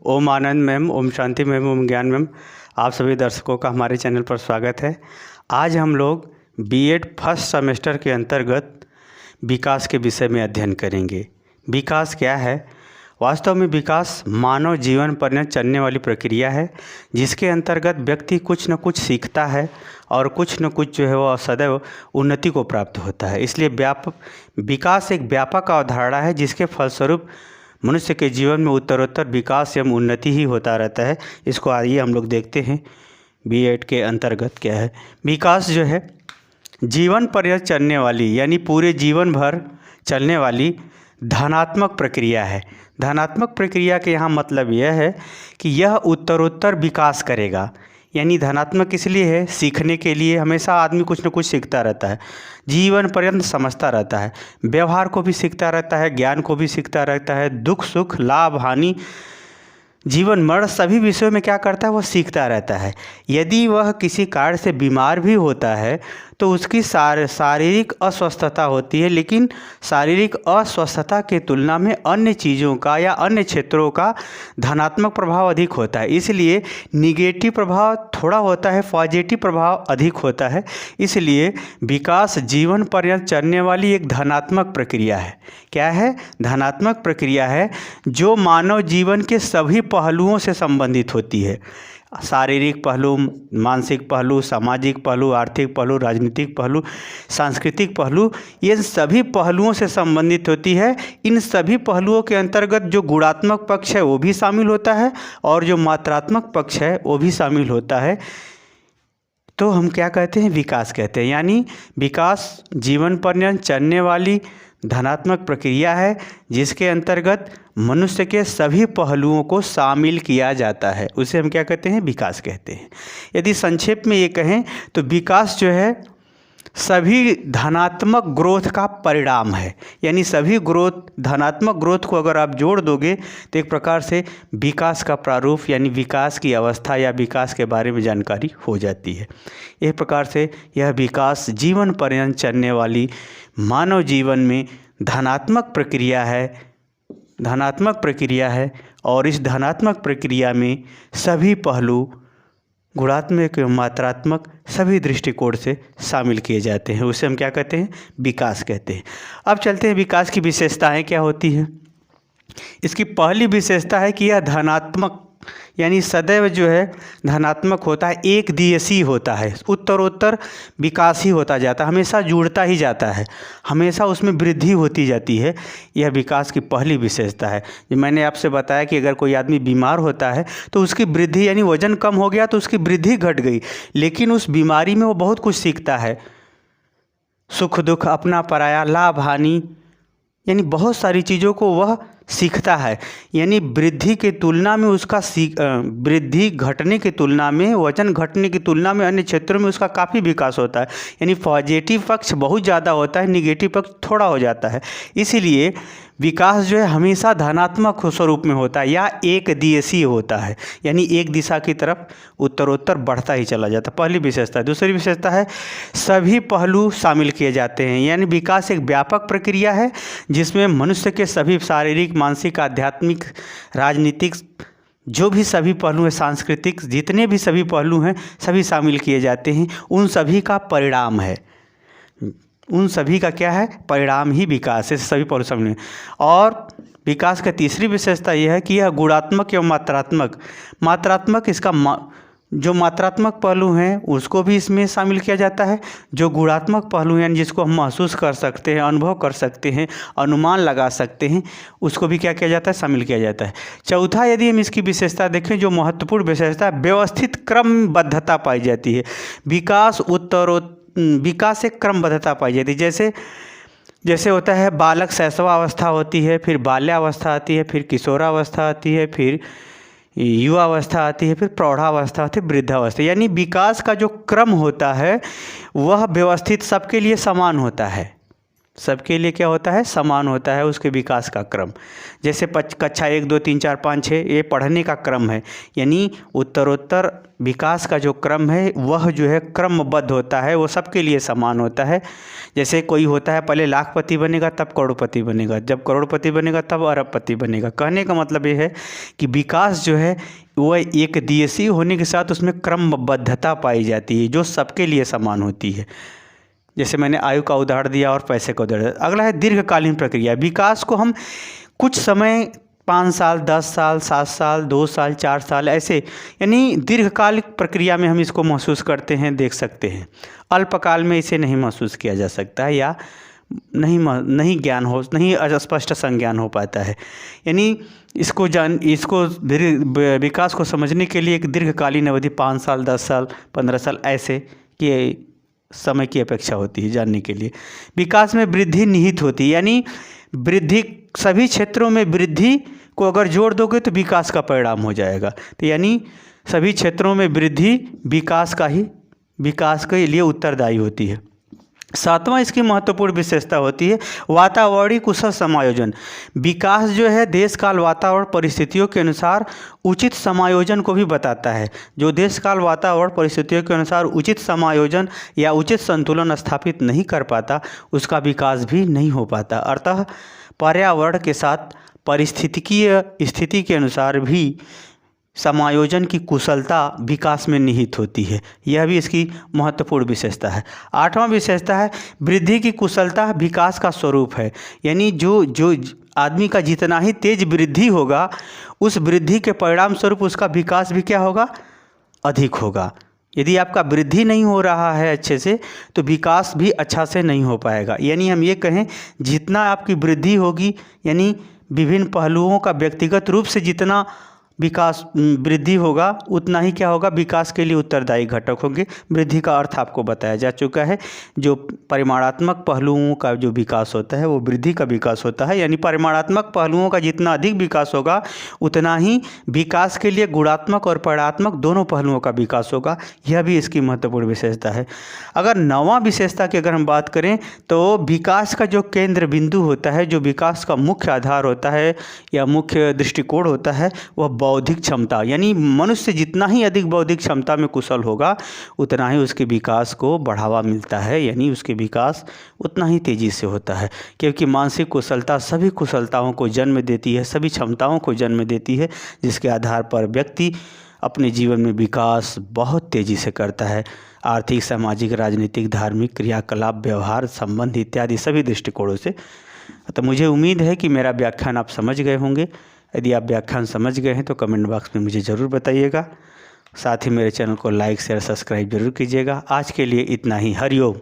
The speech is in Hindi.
ओम आनंद मैम, ओम शांति मैम, ओम ज्ञान मैम, आप सभी दर्शकों का हमारे चैनल पर स्वागत है। आज हम लोग बीएड फर्स्ट सेमेस्टर के अंतर्गत विकास के विषय में अध्ययन करेंगे। विकास क्या है? वास्तव में विकास मानव जीवन पर चलने वाली प्रक्रिया है, जिसके अंतर्गत व्यक्ति कुछ न कुछ सीखता है और कुछ न कुछ जो है वह सदैव उन्नति को प्राप्त होता है। इसलिए विकास एक व्यापक अवधारणा है, जिसके फलस्वरूप मनुष्य के जीवन में उत्तरोत्तर विकास एवं उन्नति ही होता रहता है। इसको आइए हम लोग देखते हैं बीएड के अंतर्गत क्या है। विकास जो है जीवन पर्यंत चलने वाली, यानी पूरे जीवन भर चलने वाली धनात्मक प्रक्रिया है। धनात्मक प्रक्रिया के यहाँ मतलब यह है कि यह उत्तरोत्तर विकास करेगा। यानी धनात्मक इसलिए है, सीखने के लिए हमेशा आदमी कुछ न कुछ सीखता रहता है, जीवन पर्यंत समझता रहता है, व्यवहार को भी सीखता रहता है, ज्ञान को भी सीखता रहता है, दुख सुख लाभ हानि जीवन मरण सभी विषयों में क्या करता है, वह सीखता रहता है। यदि वह किसी कारण से बीमार भी होता है तो उसकी शारीरिक अस्वस्थता होती है, लेकिन शारीरिक अस्वस्थता के तुलना में अन्य चीज़ों का या अन्य क्षेत्रों का धनात्मक प्रभाव अधिक होता है। इसलिए निगेटिव प्रभाव थोड़ा होता है, पॉजिटिव प्रभाव अधिक होता है। इसलिए विकास जीवन पर्यंत चलने वाली एक धनात्मक प्रक्रिया है। क्या है? धनात्मक प्रक्रिया है जो मानव जीवन के सभी पहलुओं से संबंधित होती है। शारीरिक पहलू, मानसिक पहलू, सामाजिक पहलू, आर्थिक पहलू, राजनीतिक पहलू, सांस्कृतिक पहलू, ये सभी पहलुओं से संबंधित होती है। इन सभी पहलुओं के अंतर्गत जो गुणात्मक पक्ष है वो भी शामिल होता है और जो मात्रात्मक पक्ष है वो भी शामिल होता है। तो हम क्या कहते हैं? विकास कहते हैं। यानी विकास जीवन पर्यंत चलने वाली धनात्मक प्रक्रिया है, जिसके अंतर्गत मनुष्य के सभी पहलुओं को शामिल किया जाता है। उसे हम क्या कहते हैं? विकास कहते हैं। यदि संक्षेप में ये कहें तो विकास जो है सभी धनात्मक ग्रोथ का परिणाम है। यानी सभी ग्रोथ, धनात्मक ग्रोथ को अगर आप जोड़ दोगे तो एक प्रकार से विकास का प्रारूप यानी विकास की अवस्था या विकास के बारे में जानकारी हो जाती है। एक प्रकार से यह विकास जीवन पर्यंत चलने वाली मानव जीवन में धनात्मक प्रक्रिया है और इस धनात्मक प्रक्रिया में सभी पहलू गुणात्मक एवं मात्रात्मक सभी दृष्टिकोण से शामिल किए जाते हैं। उसे हम क्या कहते हैं? विकास कहते हैं। अब चलते हैं विकास की विशेषताएं क्या होती हैं। इसकी पहली विशेषता है कि यह धनात्मक यानी सदैव जो है धनात्मक होता है, एक दिवसीय होता है, उत्तरोत्तर विकास ही होता जाता है, हमेशा जुड़ता ही जाता है, हमेशा उसमें वृद्धि होती जाती है। यह विकास की पहली विशेषता है। जो मैंने आपसे बताया कि अगर कोई आदमी बीमार होता है तो उसकी वृद्धि यानी वजन कम हो गया तो उसकी वृद्धि घट गई, लेकिन उस बीमारी में वो बहुत कुछ सीखता है, सुख दुख, अपना पराया, लाभ हानि, यानी बहुत सारी चीज़ों को वह सीखता है। यानी वृद्धि के तुलना में उसका वृद्धि घटने की तुलना में, वजन घटने की तुलना में अन्य क्षेत्रों में उसका काफ़ी विकास होता है। यानी पॉजिटिव पक्ष बहुत ज़्यादा होता है, निगेटिव पक्ष थोड़ा हो जाता है। इसीलिए विकास जो है हमेशा धनात्मक स्वरूप में होता है या एक दिवसीय होता है, यानी एक दिशा की तरफ उत्तरोत्तर बढ़ता ही चला जाता है। पहली विशेषता है। दूसरी विशेषता है सभी पहलू शामिल किए जाते हैं। यानी विकास एक व्यापक प्रक्रिया है जिसमें मनुष्य के सभी शारीरिक, मानसिक, आध्यात्मिक, राजनीतिक जो भी सभी पहलू हैं, सांस्कृतिक जितने भी सभी पहलू हैं सभी शामिल किए जाते हैं। उन सभी का परिणाम है, उन सभी का क्या है? परिणाम ही विकास है, सभी पहलू शामिल हैं। और विकास का तीसरी विशेषता यह है कि यह गुणात्मक एवं मात्रात्मक इसका जो मात्रात्मक पहलू हैं उसको भी इसमें शामिल किया जाता है। जो गुणात्मक पहलू हैं जिसको हम महसूस कर सकते हैं, अनुभव कर सकते हैं, अनुमान लगा सकते हैं, उसको भी क्या किया जाता है? शामिल किया जाता है। चौथा, यदि हम इसकी विशेषता देखें, जो महत्वपूर्ण विशेषता है, व्यवस्थित क्रमबद्धता पाई जाती है। विकास एक क्रमबद्धता पाई जाती है। जैसे होता है बालक शैशवावस्था होती है, फिर बाल्यावस्था आती है, फिर किशोरावस्था आती है, फिर युवावस्था आती है, फिर प्रौढ़ावस्था आती है, वृद्धावस्था। यानी विकास का जो क्रम होता है वह व्यवस्थित सबके लिए समान होता है। सबके लिए क्या होता है, समान होता है उसके विकास का क्रम। जैसे कक्षा 1 2 3 4 5 6 ये पढ़ने का क्रम है, यानी उत्तरोत्तर विकास का जो क्रम है वह जो है क्रमबद्ध होता है, वो सबके लिए समान होता है। जैसे कोई होता है पहले लाखपति बनेगा तब करोड़पति बनेगा, जब करोड़पति बनेगा तब अरबपति बनेगा। कहने का मतलब ये है कि विकास जो है वह एक दिवसीय होने के साथ उसमें क्रमबद्धता पाई जाती है जो सबके लिए समान होती है। जैसे मैंने आयु का उदाहरण दिया और पैसे का उदाहरण। अगला है दीर्घकालीन प्रक्रिया। विकास को हम कुछ समय 5 साल 10 साल 7 साल 2 साल 4 साल ऐसे, यानी दीर्घकालिक प्रक्रिया में हम इसको महसूस करते हैं, देख सकते हैं। अल्पकाल में इसे नहीं महसूस किया जा सकता है या नहीं ज्ञान हो, नहीं स्पष्ट संज्ञान हो पाता है। यानी इसको विकास को समझने के लिए एक दीर्घकालीन अवधि 5 साल 10 साल 15 साल ऐसे के समय की अपेक्षा होती है जानने के लिए। विकास में वृद्धि निहित होती है, यानी वृद्धि सभी क्षेत्रों में वृद्धि को अगर जोड़ दोगे तो विकास का परिणाम हो जाएगा। तो यानी सभी क्षेत्रों में वृद्धि विकास के लिए उत्तरदायी होती है। 7वां इसकी महत्वपूर्ण विशेषता होती है वातावरणीय कुशल समायोजन। विकास जो है देश काल वातावरण परिस्थितियों के अनुसार उचित समायोजन को भी बताता है। जो देश काल वातावरण परिस्थितियों के अनुसार उचित समायोजन या उचित संतुलन स्थापित नहीं कर पाता उसका विकास भी नहीं हो पाता। अतः पर्यावरण के साथ पारिस्थितिकीय स्थिति के अनुसार भी समायोजन की कुशलता विकास में निहित होती है। यह भी इसकी महत्वपूर्ण विशेषता है। 8वां विशेषता है वृद्धि की कुशलता विकास का स्वरूप है। यानी जो आदमी का जितना ही तेज वृद्धि होगा उस वृद्धि के परिणाम स्वरूप उसका विकास भी क्या होगा, अधिक होगा। यदि आपका वृद्धि नहीं हो रहा है अच्छे से तो विकास भी अच्छा से नहीं हो पाएगा। यानी हम ये कहें जितना आपकी वृद्धि होगी, यानी विभिन्न पहलुओं का व्यक्तिगत रूप से जितना विकास वृद्धि होगा उतना ही क्या होगा, विकास के लिए उत्तरदायी घटक होंगे। वृद्धि का अर्थ आपको बताया जा चुका है। जो परिमाणात्मक पहलुओं का जो विकास होता है वो वृद्धि का विकास होता है। यानी परिमाणात्मक पहलुओं का जितना अधिक विकास होगा उतना ही विकास के लिए गुणात्मक और परिणात्मक दोनों पहलुओं का विकास होगा। यह भी इसकी महत्वपूर्ण विशेषता है। अगर 9वां विशेषता की अगर हम बात करें तो विकास का जो केंद्र बिंदु होता है, जो विकास का मुख्य आधार होता है या मुख्य दृष्टिकोण होता है वह बौद्धिक क्षमता। यानी मनुष्य जितना ही अधिक बौद्धिक क्षमता में कुशल होगा उतना ही उसके विकास को बढ़ावा मिलता है, यानी उसके विकास उतना ही तेज़ी से होता है। क्योंकि मानसिक कुशलता सभी कुशलताओं को जन्म देती है, सभी क्षमताओं को जन्म देती है जिसके आधार पर व्यक्ति अपने जीवन में विकास बहुत तेज़ी से करता है। आर्थिक सामाजिक राजनीतिक धार्मिक क्रियाकलाप व्यवहार संबंध इत्यादि सभी दृष्टिकोणों से। तो मुझे उम्मीद है कि मेरा व्याख्यान आप समझ गए होंगे। यदि आप व्याख्यान समझ गए हैं तो कमेंट बॉक्स में मुझे ज़रूर बताइएगा। साथ ही मेरे चैनल को लाइक शेयर सब्सक्राइब जरूर कीजिएगा। आज के लिए इतना ही। हरिओम।